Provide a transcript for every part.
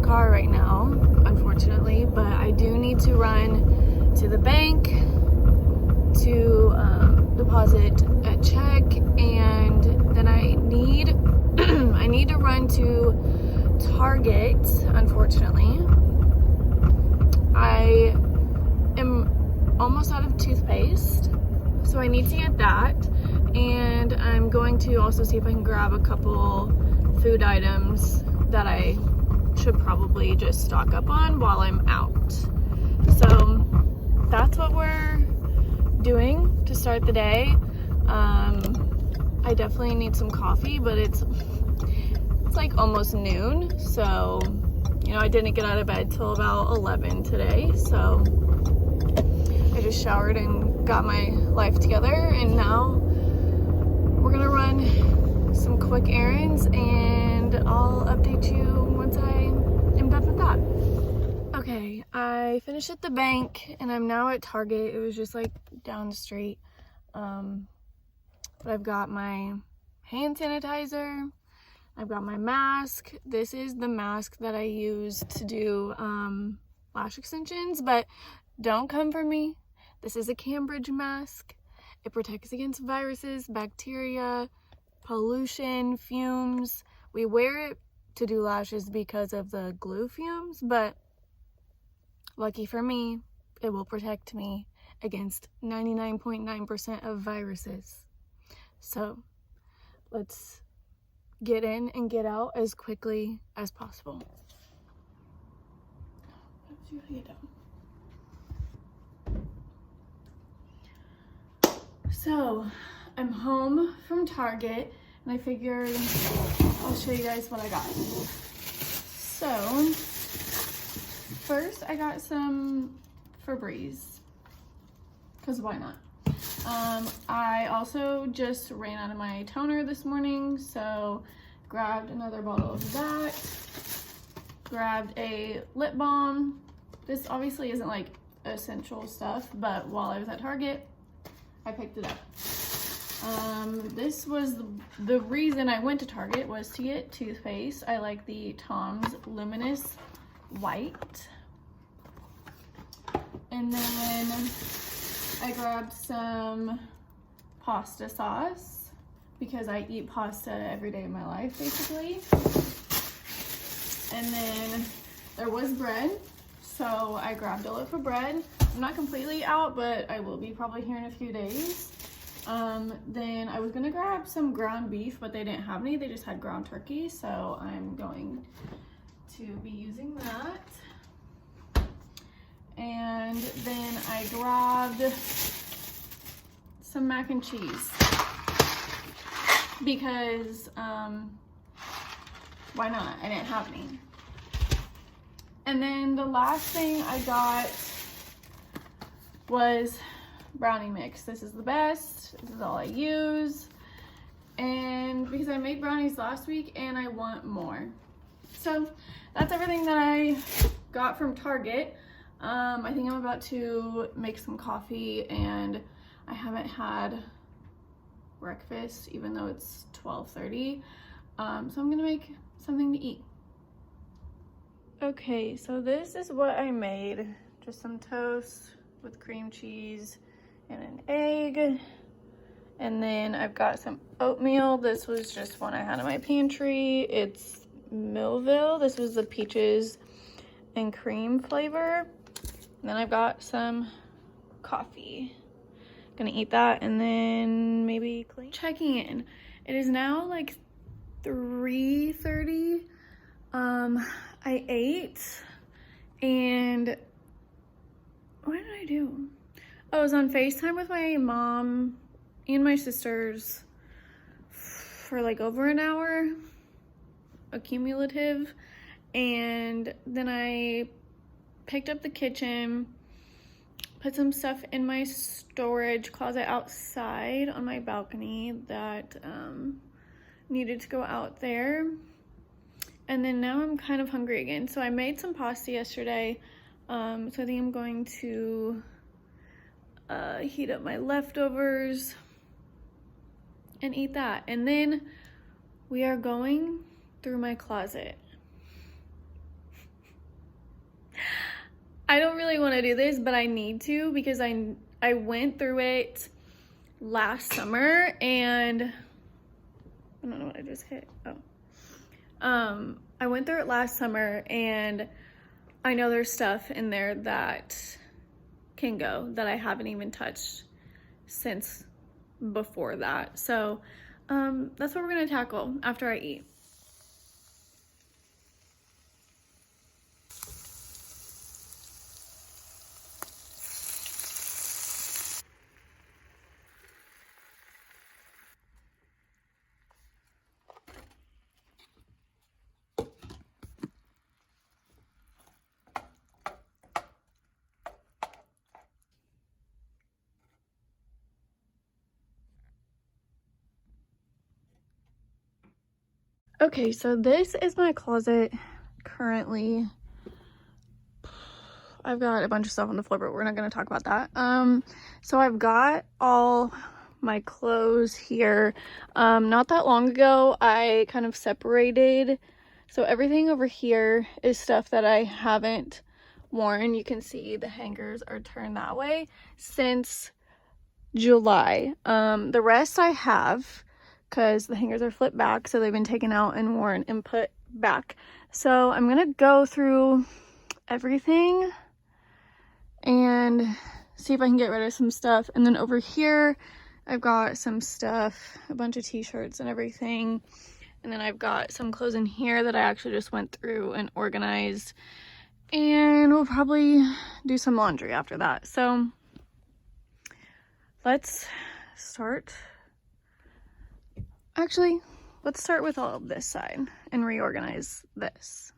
car right now, unfortunately, but I do need to run to the bank to deposit a check, and then I need I need to run to Target. Unfortunately, I am almost out of toothpaste, so I need to get that, and I'm going to also see if I can grab a couple food items that I should probably just stock up on while I'm out. So that's what we're doing to start the day. I definitely need some coffee, but it's like almost noon, so you know, I didn't get out of bed till about 11 today, so I just showered and got my life together, and now we're gonna run some quick errands, and I'll update you once I am done with that. Okay, I finished at the bank and I'm now at Target. It was just like down the street. But I've got my hand sanitizer, I've got my mask. This is the mask that I use to do lash extensions, but don't come for me. This is a Cambridge mask. It protects against viruses, bacteria, pollution, fumes. We wear it to do lashes because of the glue fumes, but lucky for me, it will protect me against 99.9% of viruses. So let's get in and get out as quickly as possible. So I'm home from Target, and I figured I'll show you guys what I got. So first I got some Febreze, because why not? I also just ran out of my toner this morning, so grabbed another bottle of that, grabbed a lip balm. This obviously isn't like essential stuff, but while I was at Target, I picked it up. This was the reason I went to Target, was to get toothpaste. I like the Tom's Luminous White. And then I grabbed some pasta sauce because I eat pasta every day of my life, basically. And then there was bread, so I grabbed a loaf of bread. I'm not completely out, but I will be probably here in a few days. Then I was gonna grab some ground beef, but they didn't have any. They just had ground turkey, so I'm going to be using that. And then I grabbed some mac and cheese because why not? I didn't have any. And then the last thing I got was brownie mix. This is the best. This is all I use. And because I made brownies last week and I want more. So that's everything that I got from Target. I think I'm about to make some coffee, and I haven't had breakfast even though it's 12:30. So I'm gonna make something to eat. Okay, so this is what I made. Just some toast with cream cheese and an egg. And then I've got some oatmeal. This was just one I had in my pantry. It's Millville. This was the peaches and cream flavor. And then I've got some coffee. Gonna eat that and then maybe clean. Checking in. It is now like 3:30. I ate, and what did I do? I was on FaceTime with my mom and my sisters for like over an hour, accumulative, and then I picked up the kitchen, put some stuff in my storage closet outside on my balcony that needed to go out there. And then now I'm kind of hungry again. So I made some pasta yesterday. So I think I'm going to heat up my leftovers and eat that. And then we are going through my closet. I don't really want to do this, but I need to because I went through it last summer and I don't know what I just hit. I went through it last summer and I know there's stuff in there that can go that I haven't even touched since before that. So that's what we're gonna tackle after I eat. Okay, so this is my closet currently. I've got a bunch of stuff on the floor, but we're not going to talk about that. So I've got all my clothes here. Not that long ago, I kind of separated. So everything over here is stuff that I haven't worn. You can see the hangers are turned that way since July. The rest I have, because the hangers are flipped back, so they've been taken out and worn and put back. So I'm gonna go through everything and see if I can get rid of some stuff. And then over here I've got some stuff, a bunch of t-shirts and everything, and then I've got some clothes in here that I actually just went through and organized, and we'll probably do some laundry after that. So let's start. Actually, let's start with all of this side and reorganize this.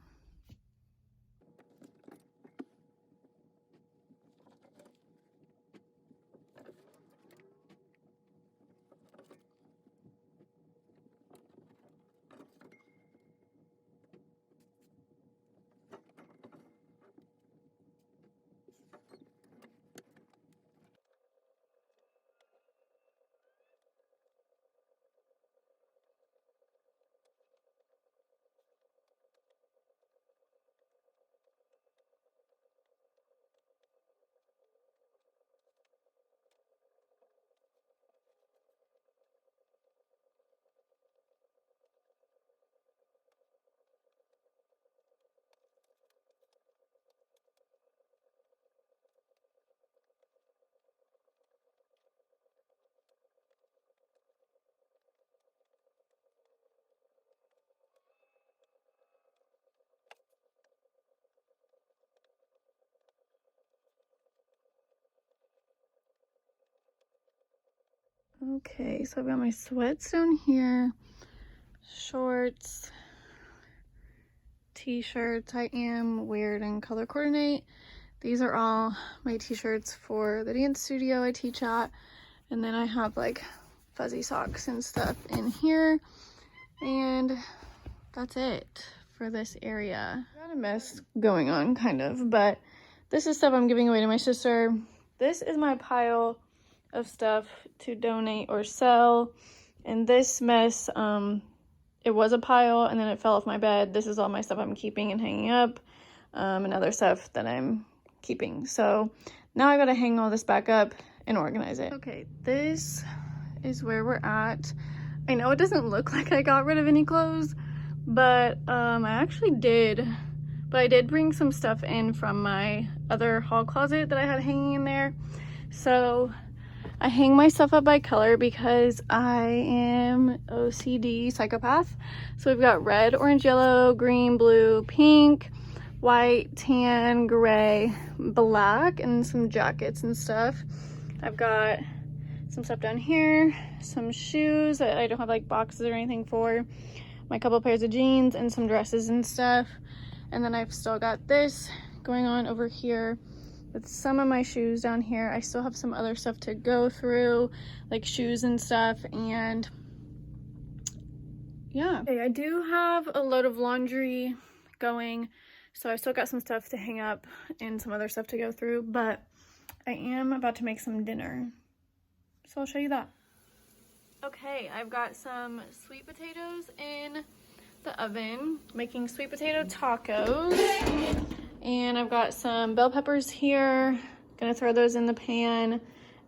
Okay, so I've got my sweats down here, shorts, t-shirts. I am weird and color coordinate. These are all my t-shirts for the dance studio I teach at. And then I have like fuzzy socks and stuff in here. And that's it for this area. Got a mess going on kind of, but this is stuff I'm giving away to my sister. This is my pile of stuff to donate or sell. And this mess, it was a pile and then it fell off my bed. This is all my stuff I'm keeping and hanging up, and other stuff that I'm keeping. So now I gotta hang all this back up and organize it. Okay, this is where we're at. I know it doesn't look like I got rid of any clothes, but I actually did. But I did bring some stuff in from my other hall closet that I had hanging in there. So I hang my stuff up by color because I am OCD psychopath. So we've got red, orange, yellow, green, blue, pink, white, tan, gray, black, and some jackets and stuff. I've got some stuff down here, some shoes that I don't have like boxes or anything for, my couple pairs of jeans, and some dresses and stuff. And then I've still got this going on over here with some of my shoes down here. I still have some other stuff to go through, like shoes and stuff, and yeah. Okay, I do have a load of laundry going, so I still got some stuff to hang up and some other stuff to go through, but I am about to make some dinner, so I'll show you that. Okay, I've got some sweet potatoes in the oven, making sweet potato tacos. And I've got some bell peppers here. Gonna throw those in the pan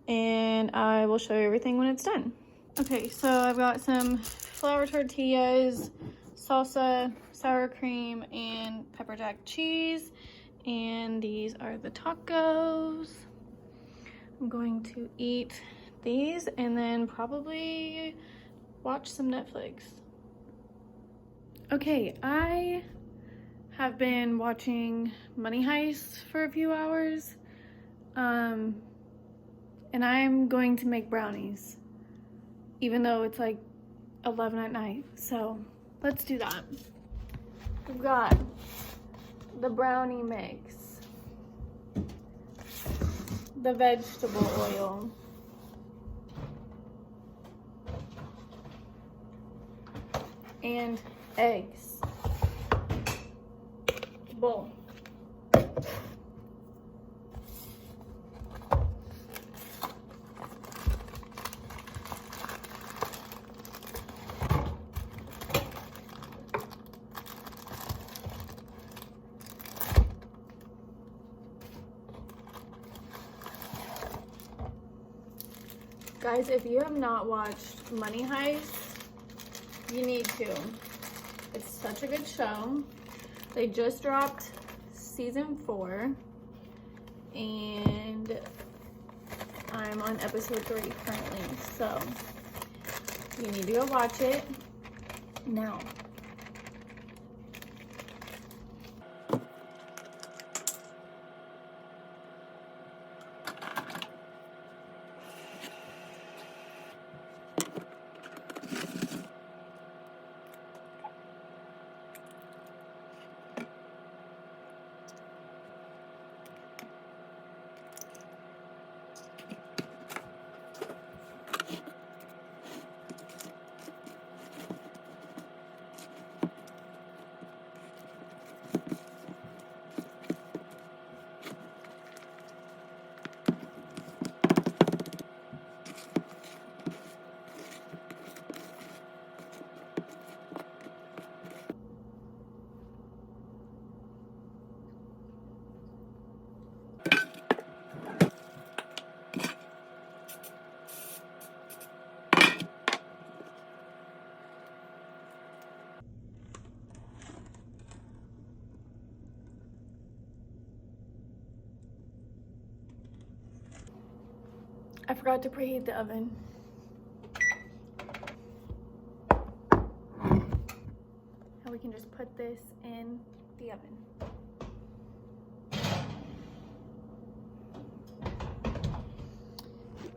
and I will show you everything when it's done. Okay, so I've got some flour tortillas, salsa, sour cream, and pepper jack cheese. And these are the tacos. I'm going to eat these and then probably watch some Netflix. Okay, I have been watching Money Heist for a few hours. And I'm going to make brownies, even though it's like 11 at night. So let's do that. We've got the brownie mix, the vegetable oil, and eggs. Bowl. Guys, if you have not watched Money Heist, you need to. It's such a good show. They just dropped season 4 and I'm on episode 3 currently, so you need to go watch it now. I forgot to preheat the oven. Now we can just put this in the oven.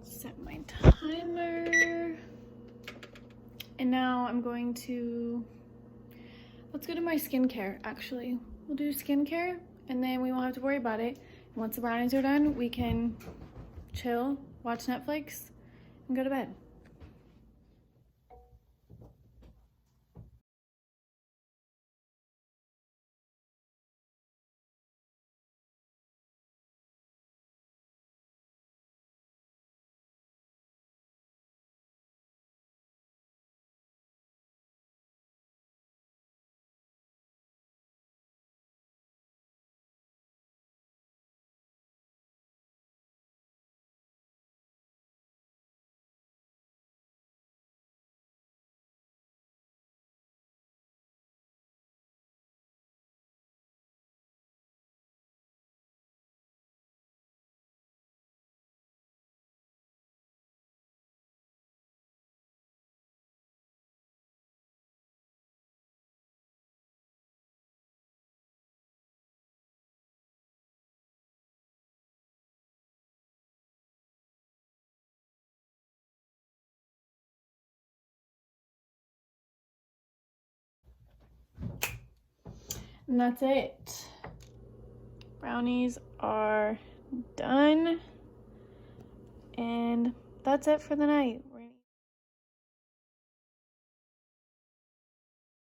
Set my timer. And now I'm going to, let's go to my skincare actually. We'll do skincare and then we won't have to worry about it. Once the brownies are done, we can chill, watch Netflix, and go to bed. And that's it. Brownies are done. And that's it for the night.